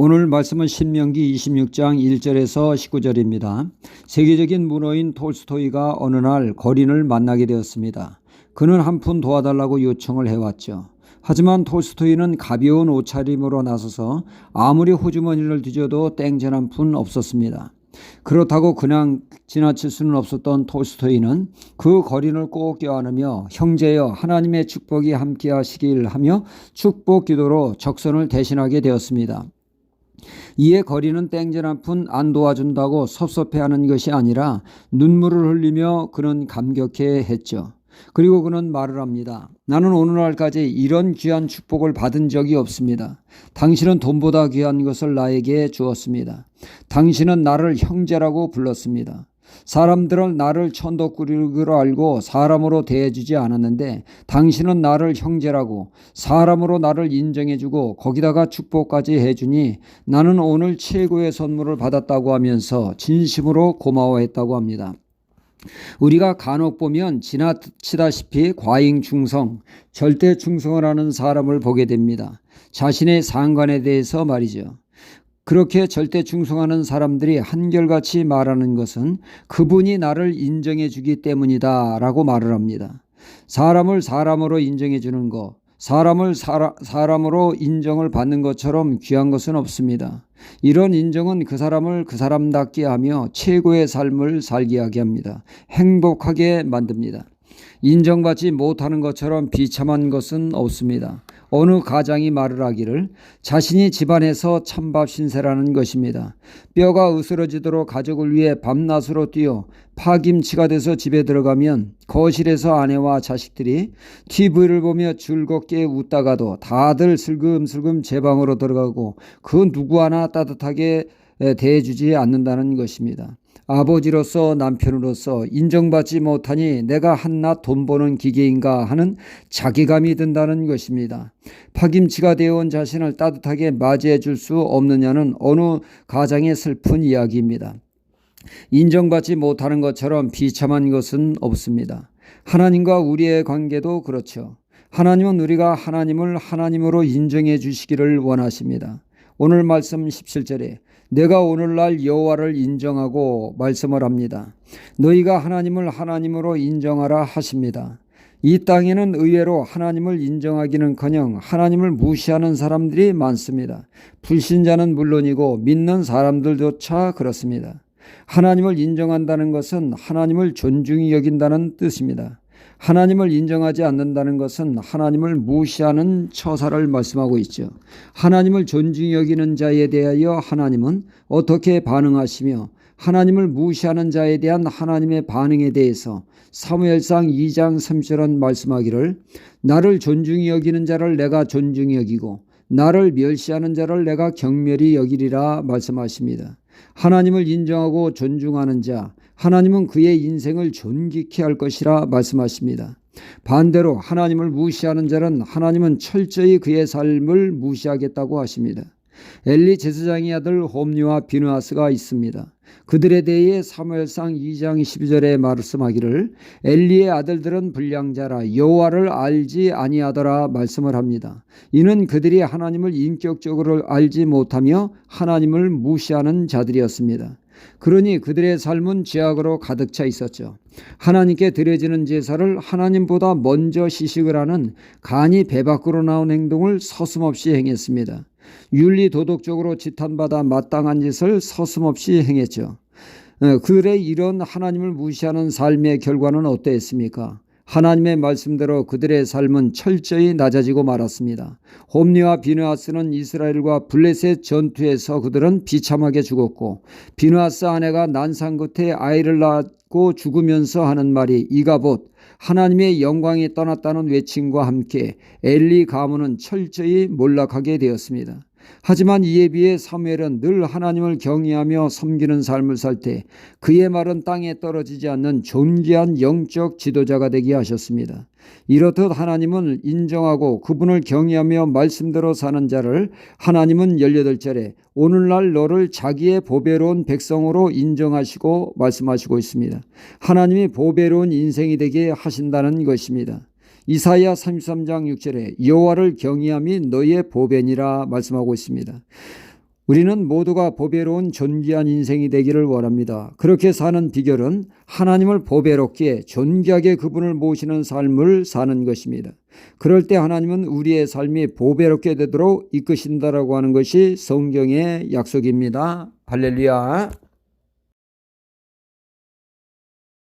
오늘 말씀은 신명기 26장 1절에서 19절입니다. 세계적인 문어인 톨스토이가 어느 날 거린을 만나게 되었습니다. 그는 한 푼 도와달라고 요청을 해왔죠. 하지만 톨스토이는 가벼운 옷차림으로 나서서 아무리 호주머니를 뒤져도 땡전 한 푼 없었습니다. 그렇다고 그냥 지나칠 수는 없었던 톨스토이는 그 거린을 꼭 껴안으며 형제여 하나님의 축복이 함께하시길 하며 축복 기도로 적선을 대신하게 되었습니다. 이에 거린은 땡전 한 푼 안 도와준다고 섭섭해하는 것이 아니라 눈물을 흘리며 그는 감격해 했죠. 그리고 그는 말을 합니다. 나는 오늘날까지 이런 귀한 축복을 받은 적이 없습니다. 당신은 돈보다 귀한 것을 나에게 주었습니다. 당신은 나를 형제라고 불렀습니다. 사람들은 나를 천덕꾸러기로 알고 사람으로 대해주지 않았는데 당신은 나를 형제라고 사람으로 나를 인정해주고 거기다가 축복까지 해주니 나는 오늘 최고의 선물을 받았다고 하면서 진심으로 고마워했다고 합니다. 우리가 간혹 보면 지나치다시피 과잉 충성, 절대 충성을 하는 사람을 보게 됩니다. 자신의 상관에 대해서 말이죠. 그렇게 절대 충성하는 사람들이 한결같이 말하는 것은 그분이 나를 인정해 주기 때문이다 라고 말을 합니다. 사람을 사람으로 인정해 주는 것, 사람을 사람으로 인정을 받는 것처럼 귀한 것은 없습니다. 이런 인정은 그 사람을 그 사람답게 하며 최고의 삶을 살게 하게 합니다. 행복하게 만듭니다. 인정받지 못하는 것처럼 비참한 것은 없습니다. 어느 가장이 말을 하기를 자신이 집안에서 찬밥 신세라는 것입니다. 뼈가 으스러지도록 가족을 위해 밤낮으로 뛰어 파김치가 돼서 집에 들어가면 거실에서 아내와 자식들이 TV를 보며 즐겁게 웃다가도 다들 슬금슬금 제 방으로 들어가고 그 누구 하나 따뜻하게 대해주지 않는다는 것입니다. 아버지로서 남편으로서 인정받지 못하니 내가 한낱 돈 버는 기계인가 하는 자괴감이 든다는 것입니다. 파김치가 되어온 자신을 따뜻하게 맞이해 줄 수 없느냐는 어느 가장의 슬픈 이야기입니다. 인정받지 못하는 것처럼 비참한 것은 없습니다. 하나님과 우리의 관계도 그렇죠. 하나님은 우리가 하나님을 하나님으로 인정해 주시기를 원하십니다. 오늘 말씀 17절에 내가 오늘날 여호와를 인정하고 말씀을 합니다. 너희가 하나님을 하나님으로 인정하라 하십니다. 이 땅에는 의외로 하나님을 인정하기는커녕 하나님을 무시하는 사람들이 많습니다. 불신자는 물론이고 믿는 사람들조차 그렇습니다. 하나님을 인정한다는 것은 하나님을 존중히 여긴다는 뜻입니다. 하나님을 인정하지 않는다는 것은 하나님을 무시하는 처사를 말씀하고 있죠. 하나님을 존중히 여기는 자에 대하여 하나님은 어떻게 반응하시며 하나님을 무시하는 자에 대한 하나님의 반응에 대해서 사무엘상 2장 3절은 말씀하기를 나를 존중히 여기는 자를 내가 존중히 여기고 나를 멸시하는 자를 내가 경멸히 여기리라 말씀하십니다. 하나님을 인정하고 존중하는 자, 하나님은 그의 인생을 존귀케 할 것이라 말씀하십니다. 반대로 하나님을 무시하는 자는 하나님은 철저히 그의 삶을 무시하겠다고 하십니다. 엘리 제사장의 아들 홈리와 비느하스가 있습니다. 그들에 대해 사무엘상 2장 12절에 말씀하기를 엘리의 아들들은 불량자라 여호와를 알지 아니하더라 말씀을 합니다. 이는 그들이 하나님을 인격적으로 알지 못하며 하나님을 무시하는 자들이었습니다. 그러니 그들의 삶은 죄악으로 가득 차 있었죠. 하나님께 드려지는 제사를 하나님보다 먼저 시식을 하는 간이 배 밖으로 나온 행동을 서슴없이 행했습니다. 윤리 도덕적으로 지탄받아 마땅한 짓을 서슴없이 행했죠. 그들의 이런 하나님을 무시하는 삶의 결과는 어떠했습니까? 하나님의 말씀대로 그들의 삶은 철저히 낮아지고 말았습니다. 홈리와 비느하스는 이스라엘과 블레셋 전투에서 그들은 비참하게 죽었고 비느하스 아내가 난상 끝에 아이를 낳고 죽으면서 하는 말이 이가봇 하나님의 영광이 떠났다는 외침과 함께 엘리 가문은 철저히 몰락하게 되었습니다. 하지만 이에 비해 사무엘은 늘 하나님을 경외하며 섬기는 삶을 살 때 그의 말은 땅에 떨어지지 않는 존귀한 영적 지도자가 되게 하셨습니다. 이렇듯 하나님은 인정하고 그분을 경외하며 말씀대로 사는 자를 하나님은 18절에 오늘날 너를 자기의 보배로운 백성으로 인정하시고 말씀하시고 있습니다. 하나님이 보배로운 인생이 되게 하신다는 것입니다. 이사야 33장 6절에 여호와를 경외함이 너의 보배니라 말씀하고 있습니다. 우리는 모두가 보배로운 존귀한 인생이 되기를 원합니다. 그렇게 사는 비결은 하나님을 보배롭게 존귀하게 그분을 모시는 삶을 사는 것입니다. 그럴 때 하나님은 우리의 삶이 보배롭게 되도록 이끄신다라고 하는 것이 성경의 약속입니다. 할렐루야.